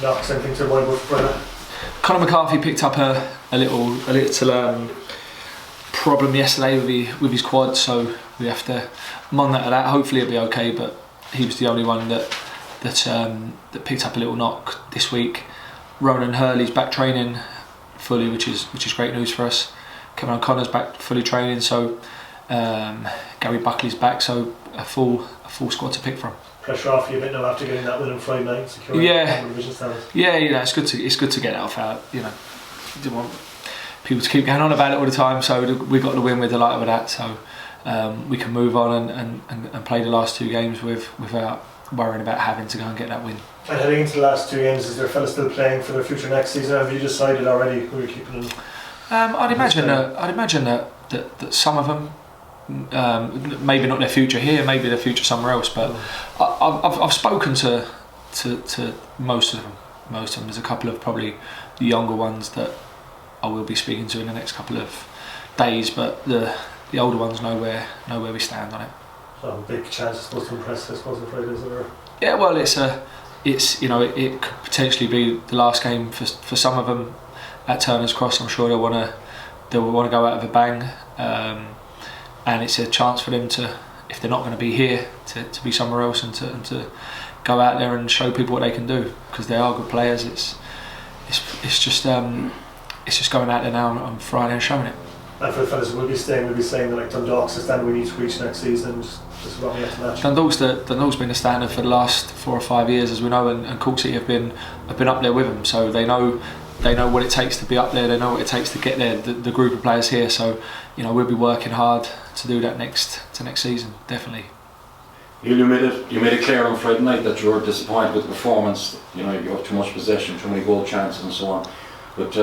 knocks, anything to avoid for Friday? Conor McCarthy picked up a little problem yesterday with his quad, so we have to monitor that. Hopefully it'll be okay, but he was the only one that picked up a little knock this week. Ronan Hurley's back training fully, which is great news for us. Kevin O'Connor's back fully training, so Gary Buckley's back, so a full squad to pick from. Pressure off you a bit now after getting that win on Friday night, securing division status. Yeah, it's good to get that off out. You don't want people to keep going on about it all the time. So we got the win, we're delighted with that. So we can move on and play the last 2 games without worrying about having to go and get that win. And heading into the last 2 games, is there fellas still playing for their future next season? Have you decided already who you're keeping in? I'd imagine that some of them. Maybe not their future here, maybe their future somewhere else. But I've spoken to most of them. There's a couple of probably the younger ones that I will be speaking to in the next couple of days. But the older ones know where we stand on it. So a big chance, I suppose, to impress. I suppose on Friday, is it? Yeah, well, it could potentially be the last game for some of them at Turner's Cross. I'm sure they'll want to go out with a bang. And it's a chance for them to, if they're not going to be here, to be somewhere else and to go out there and show people what they can do, because they are good players. It's just going out there now on Friday and showing it. And for the fellas who will be staying, we'll be saying that like Dundalk's the standard we need to reach next season. Just about me after match. Dundalk's been the standard for the last 4 or 5 years, as we know, and Cork City have been up there with them, so they know what it takes to be up there. They know what it takes to get there. The group of players here, so we'll be working hard to do that next season, definitely. You made it clear on Friday night that you were disappointed with the performance. You have too much possession, too many goal chances, and so on. But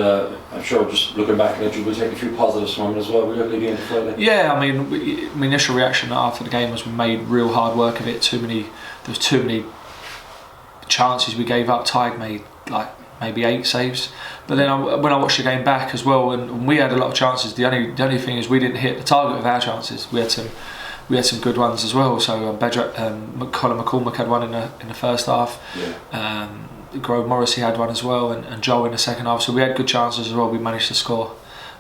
I'm sure, just looking back at it, you will take a few positives from it as well. Will you leading into Friday? Yeah, my initial reaction after the game was we made real hard work of it. There was too many chances we gave up. Tig made maybe 8 saves, but then when I watched the game back as well, and we had a lot of chances. The only thing is we didn't hit the target with our chances. We had some good ones as well. So Colin McCormack had one in the first half. Yeah. Grove Morrissey had one as well, and Joel in the second half. So we had good chances as well. We managed to score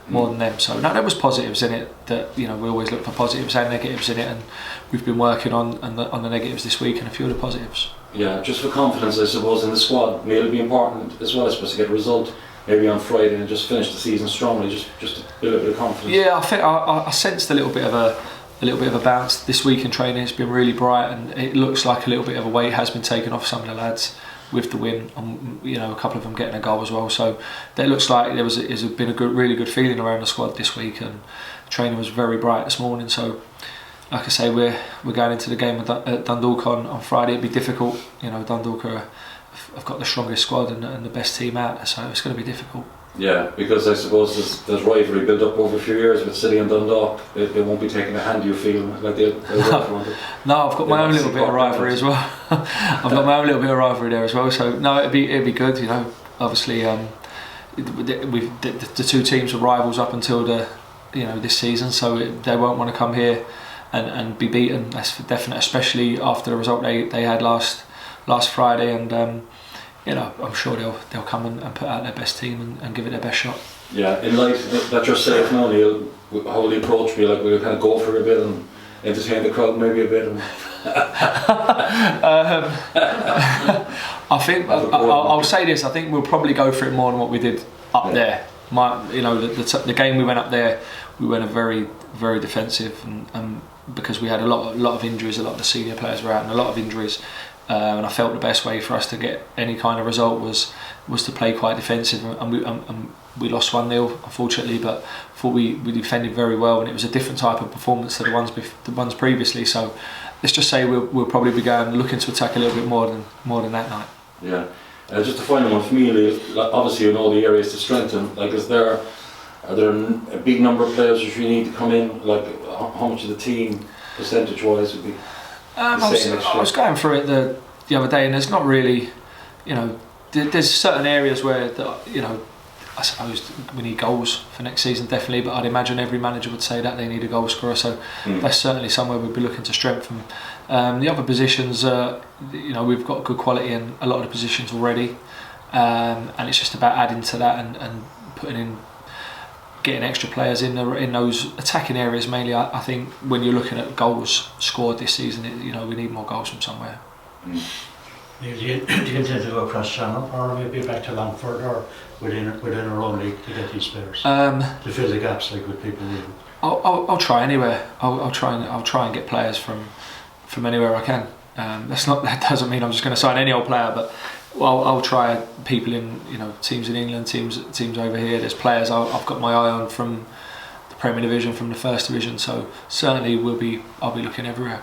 more than them. So there was positives in it. That we always look for positives and negatives in it, and we've been working on the negatives this week and a few of the positives. Yeah, just for confidence, I suppose, in the squad, it'll be important as well, I suppose, to get a result maybe on Friday and just finish the season strongly, just to build a bit of confidence. Yeah, I think I sensed a little bit of a bounce this week in training. It's been really bright, and it looks like a little bit of a weight has been taken off some of the lads with the win. A couple of them getting a goal as well. So it looks like there's been a really good feeling around the squad this week, and training was very bright this morning. So, like I say, we're going into the game at Dundalk on Friday. It'd be difficult. Dundalk have got the strongest squad and the best team out, so it's going to be difficult. Yeah, because I suppose there's rivalry built up over a few years with City and Dundalk. They won't be taking a hand, you feel like they'll No, I've got my own little bit of rivalry as well. I've got my own little bit of rivalry there as well. So no, it'd be good. Obviously, the 2 teams were rivals up until this season, so they won't want to come here and be beaten. That's for definite, especially after the result they had last Friday. And I'm sure they'll come and put out their best team and give it their best shot. Yeah, in light that you're safe now, Neale, how will the approach be? Like, will you kind of go for a bit and entertain the crowd maybe a bit? I think I'll say this. I think we'll probably go for it more than what we did up there. The game we went up there, we went a very, very defensive, and because we had a lot of injuries, a lot of the senior players were out, and a lot of injuries. And I felt the best way for us to get any kind of result was to play quite defensive, and we lost 1-0 unfortunately, but I thought we defended very well, and it was a different type of performance to the ones previously. So let's just say we'll probably be looking to attack a little bit more than that night. Yeah. Just a final one for me, obviously you know the areas to strengthen. Like, are there a big number of players which you need to come in? Like, how much of the team percentage wise would be? I was going through it the other day, and there's not really, there's certain areas where I suppose we need goals for next season, definitely, but I'd imagine every manager would say that they need a goal scorer, so that's certainly somewhere we'd be looking to strengthen. The other positions, we've got good quality in a lot of the positions already. and it's just about adding to that and putting in, getting extra players in those attacking areas mainly. I think when you're looking at goals scored this season, we need more goals from somewhere. Do you intend to go across channel, or maybe back to Longford, or within our own league to get these players to fill the gaps like with people leaving? I'll try anywhere. I'll try and get players from anywhere I can. That doesn't mean I'm just going to sign any old player, but I'll try people in teams in England, teams over here. There's players I've got my eye on from the Premier Division, from the First Division. So certainly I'll be looking everywhere.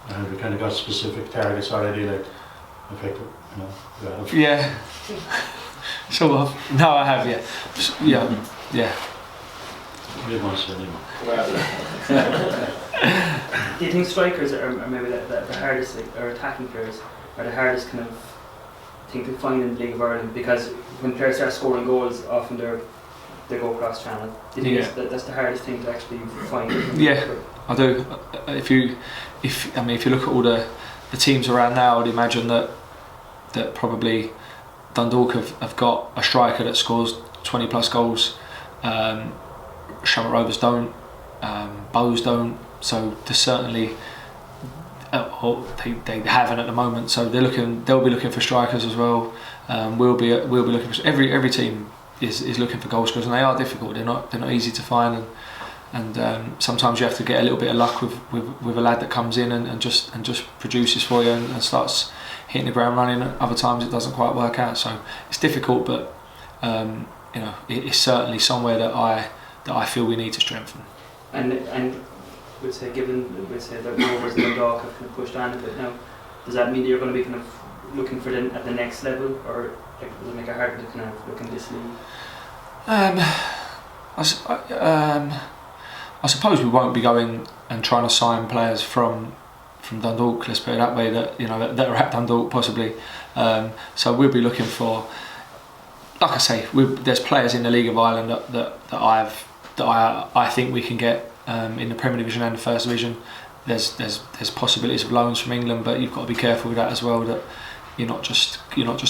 And we kind of got specific targets already, like effective, Yeah, sort of. No, I have. Yeah. We want to anymore. Do you think strikers are maybe the hardest, or attacking players are the hardest kind of thing to find in the League of Ireland? Because when players start scoring goals, often they go across channel. Do you think that's the hardest thing to actually find? Yeah, I do. If you look at all the teams around now, I'd imagine that probably Dundalk have got a striker that scores 20 plus goals. Shamrock Rovers don't, Bows don't, so there's certainly they haven't at the moment, so they'll be looking for strikers as well. We'll be looking for every team is looking for goal scorers, and they are difficult. They're not easy to find, and sometimes you have to get a little bit of luck with a lad that comes in and just produces for you and starts hitting the ground running. Other times it doesn't quite work out, so it's difficult, but it's certainly somewhere that I feel we need to strengthen. And we'd say that Rovers and Dundalk have kind of pushed on a bit now. Does that mean that you're going to be kind of looking for them at the next level, or will it make it harder to kind of look in this league? I suppose we won't be going and trying to sign players from Dundalk. Let's put it that way. That that are at Dundalk possibly. So we'll be looking for, like I say, there's players in the League of Ireland that I think we can get in the Premier Division and the First Division. There's possibilities of loans from England, but you've got to be careful with that as well. That you're not just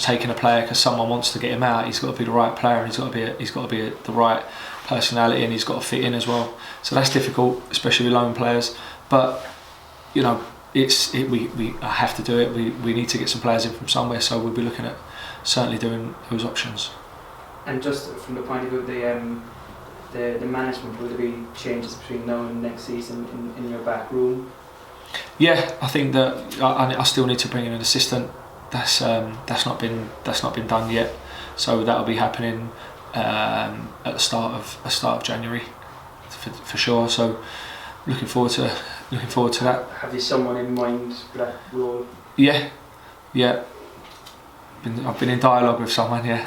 taking a player because someone wants to get him out. He's got to be the right player, and he's got to be the right personality, and he's got to fit in as well. So that's difficult, especially with loan players. But we have to do it. We need to get some players in from somewhere. So we'll be looking at certainly doing those options. And just from the point of view of the management, will there be changes between now and next season in your back room? Yeah, I think that I still need to bring in an assistant. That's not been done yet, so that'll be happening at the start of January for sure. So looking forward to that. Have you someone in mind for that role? Yeah. I've been in dialogue with someone. Yeah.